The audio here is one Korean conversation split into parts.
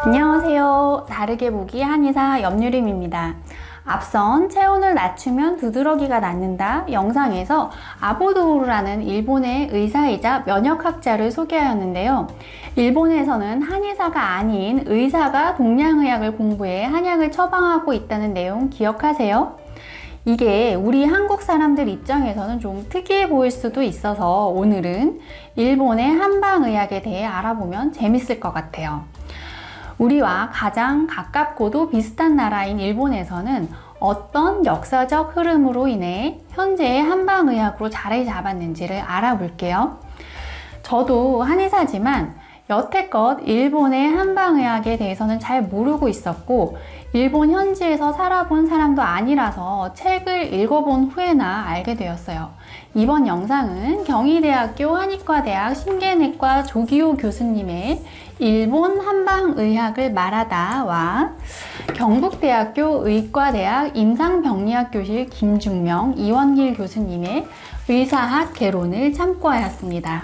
안녕하세요. 다르게 보기 한의사 염유림입니다. 앞선 체온을 낮추면 두드러기가 낫는다 영상에서 아보도우르라는 일본의 의사이자 면역학자를 소개하였는데요. 일본에서는 한의사가 아닌 의사가 동양의학을 공부해 한약을 처방하고 있다는 내용 기억하세요? 이게 우리 한국 사람들 입장에서는 좀 특이해 보일 수도 있어서 오늘은 일본의 한방의학에 대해 알아보면 재밌을 것 같아요. 우리와 가장 가깝고도 비슷한 나라인 일본에서는 어떤 역사적 흐름으로 인해 현재의 한방의학으로 자리 잡았는지를 알아볼게요. 저도 한의사지만 여태껏 일본의 한방의학에 대해서는 잘 모르고 있었고 일본 현지에서 살아본 사람도 아니라서 책을 읽어본 후에나 알게 되었어요. 이번 영상은 경희대학교 한의과대학 신개내과 조기호 교수님의 일본 한방의학을 말하다와 경북대학교 의과대학 임상병리학 교실 김중명, 이원길 교수님의 의사학 개론을 참고하였습니다.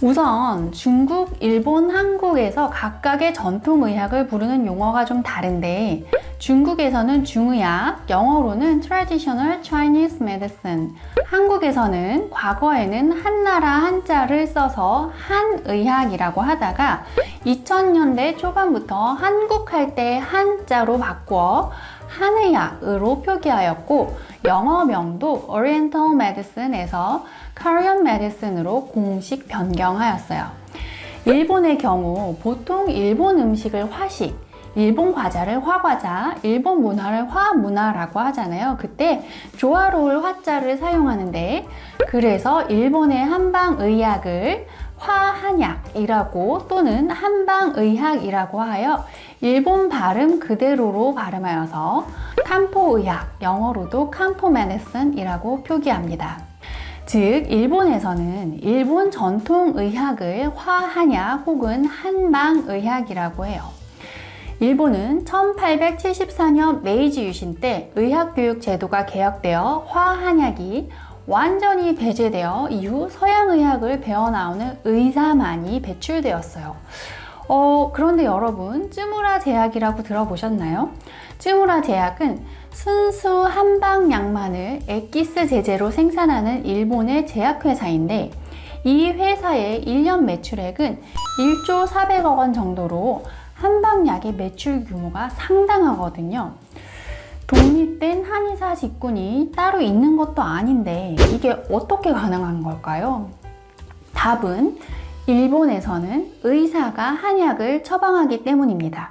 우선 중국, 일본, 한국에서 각각의 전통의학을 부르는 용어가 좀 다른데 중국에서는 중의학, 영어로는 Traditional Chinese Medicine, 한국에서는 과거에는 한나라 한자를 써서 한의학이라고 하다가 2000년대 초반부터 한국할 때 한자로 바꾸어 한의학으로 표기하였고 영어명도 Oriental Medicine에서 Korean Medicine으로 공식 변경하였어요. 일본의 경우 보통 일본 음식을 화식, 일본 과자를 화과자, 일본 문화를 화문화라고 하잖아요. 그때 조화로울 화자를 사용하는데 그래서 일본의 한방의학을 화한약이라고 또는 한방의학이라고 하여 일본 발음 그대로로 발음하여서 칸포의학, 영어로도 칸포 메디슨이라고 표기합니다. 즉 일본에서는 일본 전통의학을 화한약 혹은 한방의학이라고 해요. 일본은 1874년 메이지 유신 때 의학교육 제도가 개혁되어 화한약이 완전히 배제되어 이후 서양의학을 배워나오는 의사만이 배출되었어요. 그런데 여러분, 쯔무라 제약이라고 들어보셨나요? 쯔무라 제약은 순수 한방약만을 엑기스 제제로 생산하는 일본의 제약회사인데 이 회사의 1년 매출액은 1조 400억 원 정도로 한방약의 매출 규모가 상당하거든요. 독립된 한의사 직군이 따로 있는 것도 아닌데 이게 어떻게 가능한 걸까요? 답은 일본에서는 의사가 한약을 처방하기 때문입니다.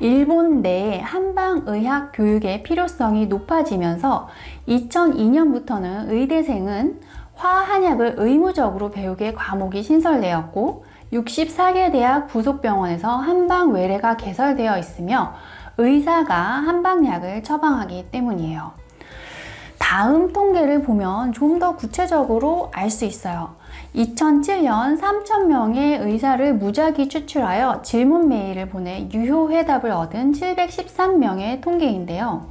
일본 내 한방의학 교육의 필요성이 높아지면서 2002년부터는 의대생은 화한약을 의무적으로 배우게 과목이 신설되었고 64개 대학 부속병원에서 한방 외래가 개설되어 있으며 의사가 한방약을 처방하기 때문이에요. 다음 통계를 보면 좀 더 구체적으로 알 수 있어요. 2007년 3,000명의 의사를 무작위 추출하여 질문 메일을 보내 유효 회답을 얻은 713명의 통계인데요.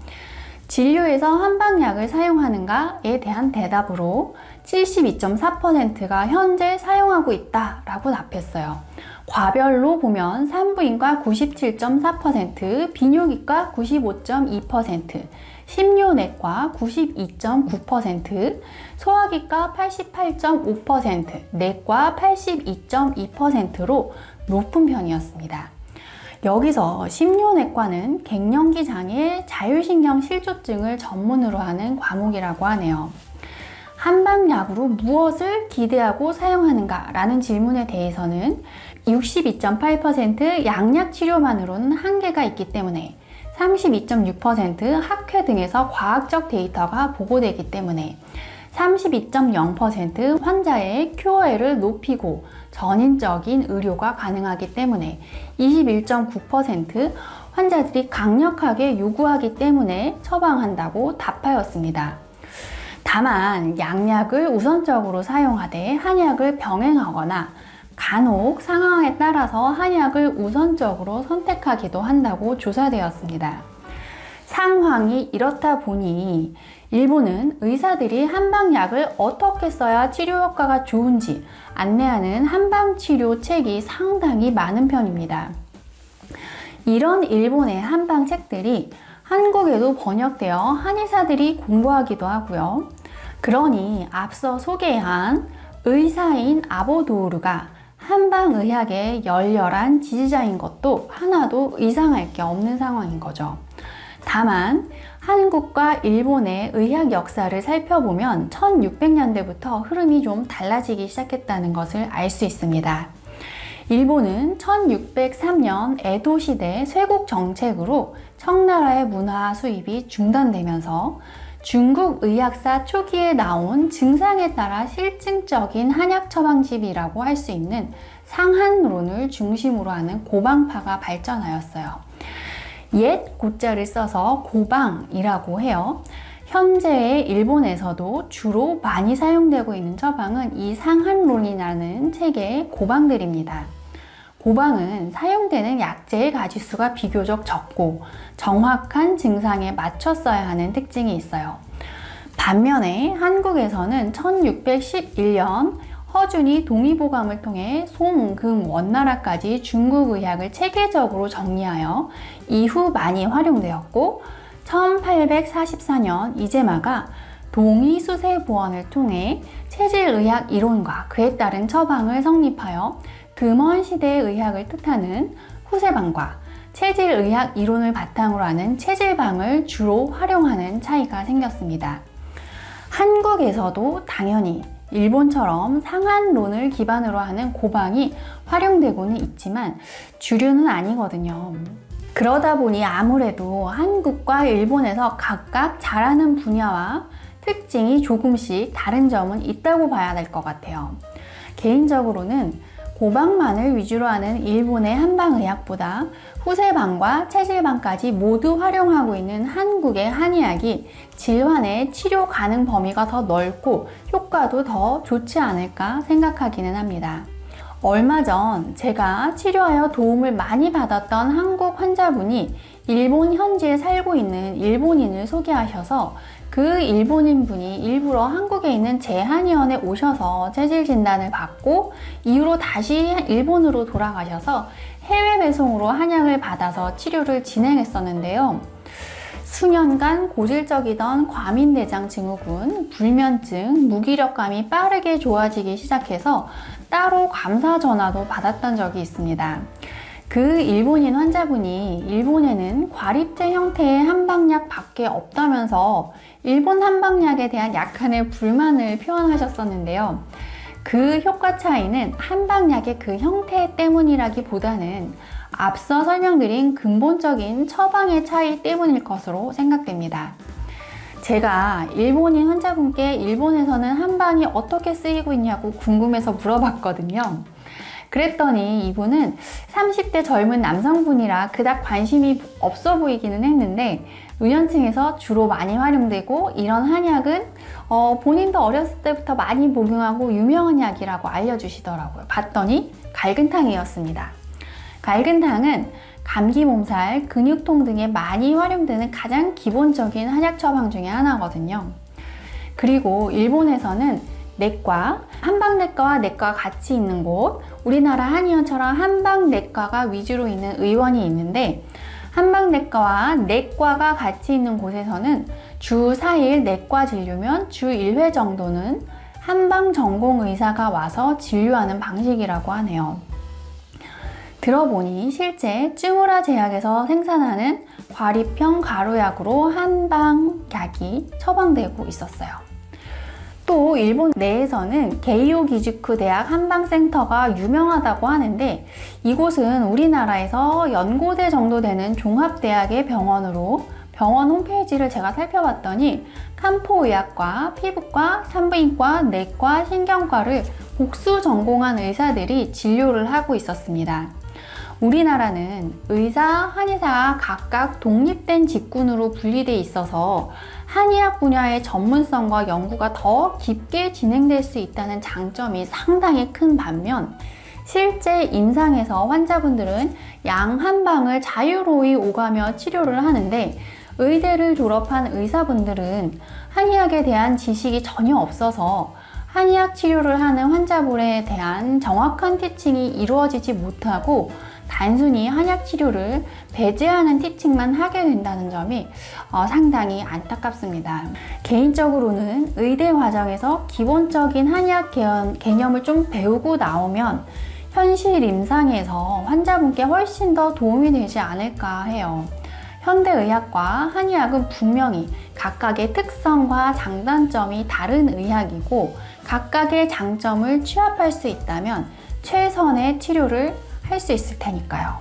진료에서 한방약을 사용하는가에 대한 대답으로 72.4%가 현재 사용하고 있다라고 답했어요. 과별로 보면 산부인과 97.4%, 비뇨기과 95.2%, 심료내과 92.9%, 소화기과 88.5%, 내과 82.2%로 높은 편이었습니다. 여기서 심료내과는 갱년기 장애 자율신경 실조증을 전문으로 하는 과목이라고 하네요. 한방약으로 무엇을 기대하고 사용하는가 라는 질문에 대해서는 62.8% 양약 치료만으로는 한계가 있기 때문에 32.6% 학회 등에서 과학적 데이터가 보고되기 때문에 32.0% 환자의 QOL을 높이고 전인적인 의료가 가능하기 때문에 21.9% 환자들이 강력하게 요구하기 때문에 처방한다고 답하였습니다. 다만 양약을 우선적으로 사용하되 한약을 병행하거나 간혹 상황에 따라서 한약을 우선적으로 선택하기도 한다고 조사되었습니다. 상황이 이렇다 보니 일본은 의사들이 한방약을 어떻게 써야 치료 효과가 좋은지 안내하는 한방치료 책이 상당히 많은 편입니다. 이런 일본의 한방책들이 한국에도 번역되어 한의사들이 공부하기도 하고요. 그러니 앞서 소개한 의사인 아보도우르가 한방의학의 열렬한 지지자인 것도 하나도 이상할 게 없는 상황인 거죠. 다만 한국과 일본의 의학 역사를 살펴보면 1600년대부터 흐름이 좀 달라지기 시작했다는 것을 알 수 있습니다. 일본은 1603년 에도 시대 쇄국 정책으로 청나라의 문화 수입이 중단되면서 중국 의학사 초기에 나온 증상에 따라 실증적인 한약 처방집이라고 할 수 있는 상한론을 중심으로 하는 고방파가 발전하였어요. 옛 고자를 써서 고방이라고 해요. 현재의 일본에서도 주로 많이 사용되고 있는 처방은 이 상한론이라는 책의 고방들입니다. 고방은 사용되는 약재의 가지수가 비교적 적고 정확한 증상에 맞춰 써야 하는 특징이 있어요. 반면에 한국에서는 1611년 허준이 동의보감을 통해 송, 금, 원나라까지 중국 의학을 체계적으로 정리하여 이후 많이 활용되었고 1844년 이재마가 동의수세보원을 통해 체질의학 이론과 그에 따른 처방을 성립하여 금원시대의 의학을 뜻하는 후세방과 체질의학 이론을 바탕으로 하는 체질방을 주로 활용하는 차이가 생겼습니다. 한국에서도 당연히 일본처럼 상한론을 기반으로 하는 고방이 활용되고는 있지만 주류는 아니거든요. 그러다 보니 아무래도 한국과 일본에서 각각 잘하는 분야와 특징이 조금씩 다른 점은 있다고 봐야 될 것 같아요. 개인적으로는 고방만을 위주로 하는 일본의 한방의학보다 후세방과 체질방까지 모두 활용하고 있는 한국의 한의학이 질환의 치료 가능 범위가 더 넓고 효과도 더 좋지 않을까 생각하기는 합니다. 얼마 전 제가 치료하여 도움을 많이 받았던 한국 환자분이 일본 현지에 살고 있는 일본인을 소개하셔서 그 일본인 분이 일부러 한국에 있는 제 한의원에 오셔서 체질 진단을 받고 이후로 다시 일본으로 돌아가셔서 해외 배송으로 한약을 받아서 치료를 진행했었는데요. 수년간 고질적이던 과민대장 증후군, 불면증, 무기력감이 빠르게 좋아지기 시작해서 따로 감사 전화도 받았던 적이 있습니다. 그 일본인 환자분이 일본에는 과립제 형태의 한방약 밖에 없다면서 일본 한방약에 대한 약간의 불만을 표현하셨었는데요. 그 효과 차이는 한방약의 그 형태 때문이라기보다는 앞서 설명드린 근본적인 처방의 차이 때문일 것으로 생각됩니다. 제가 일본인 환자분께 일본에서는 한방이 어떻게 쓰이고 있냐고 궁금해서 물어봤거든요. 그랬더니 이분은 30대 젊은 남성분이라 그닥 관심이 없어 보이기는 했는데 노년층에서 주로 많이 활용되고 이런 한약은 본인도 어렸을 때부터 많이 복용하고 유명한 약이라고 알려주시더라고요. 봤더니 갈근탕이었습니다. 갈근탕은 감기 몸살, 근육통 등에 많이 활용되는 가장 기본적인 한약 처방 중에 하나거든요. 그리고 일본에서는 내과, 한방내과와 내과가 같이 있는 곳, 우리나라 한의원처럼 한방내과가 위주로 있는 의원이 있는데 한방내과와 내과가 같이 있는 곳에서는 주 4일 내과 진료면 주 1회 정도는 한방 전공 의사가 와서 진료하는 방식이라고 하네요. 들어보니 실제 쯔무라 제약에서 생산하는 과립형 가루약으로 한방약이 처방되고 있었어요. 또 일본 내에서는 게이오 기즈쿠 대학 한방센터가 유명하다고 하는데 이곳은 우리나라에서 연고대 정도 되는 종합대학의 병원으로 병원 홈페이지를 제가 살펴봤더니 칸포의학과, 피부과, 산부인과, 내과, 신경과를 복수 전공한 의사들이 진료를 하고 있었습니다. 우리나라는 의사, 한의사가 각각 독립된 직군으로 분리되어 있어서 한의학 분야의 전문성과 연구가 더 깊게 진행될 수 있다는 장점이 상당히 큰 반면 실제 임상에서 환자분들은 양한방을 자유로이 오가며 치료를 하는데 의대를 졸업한 의사분들은 한의학에 대한 지식이 전혀 없어서 한의학 치료를 하는 환자분에 대한 정확한 티칭이 이루어지지 못하고 단순히 한약 치료를 배제하는 티칭만 하게 된다는 점이 상당히 안타깝습니다. 개인적으로는 의대 과정에서 기본적인 한의학 개념을 좀 배우고 나오면 현실 임상에서 환자분께 훨씬 더 도움이 되지 않을까 해요. 현대의학과 한의학은 분명히 각각의 특성과 장단점이 다른 의학이고 각각의 장점을 취합할 수 있다면 최선의 치료를 할 수 있을 테니까요.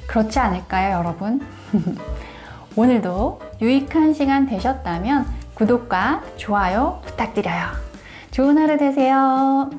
그렇지 않을까요, 여러분? 오늘도 유익한 시간 되셨다면 구독과 좋아요 부탁드려요. 좋은 하루 되세요.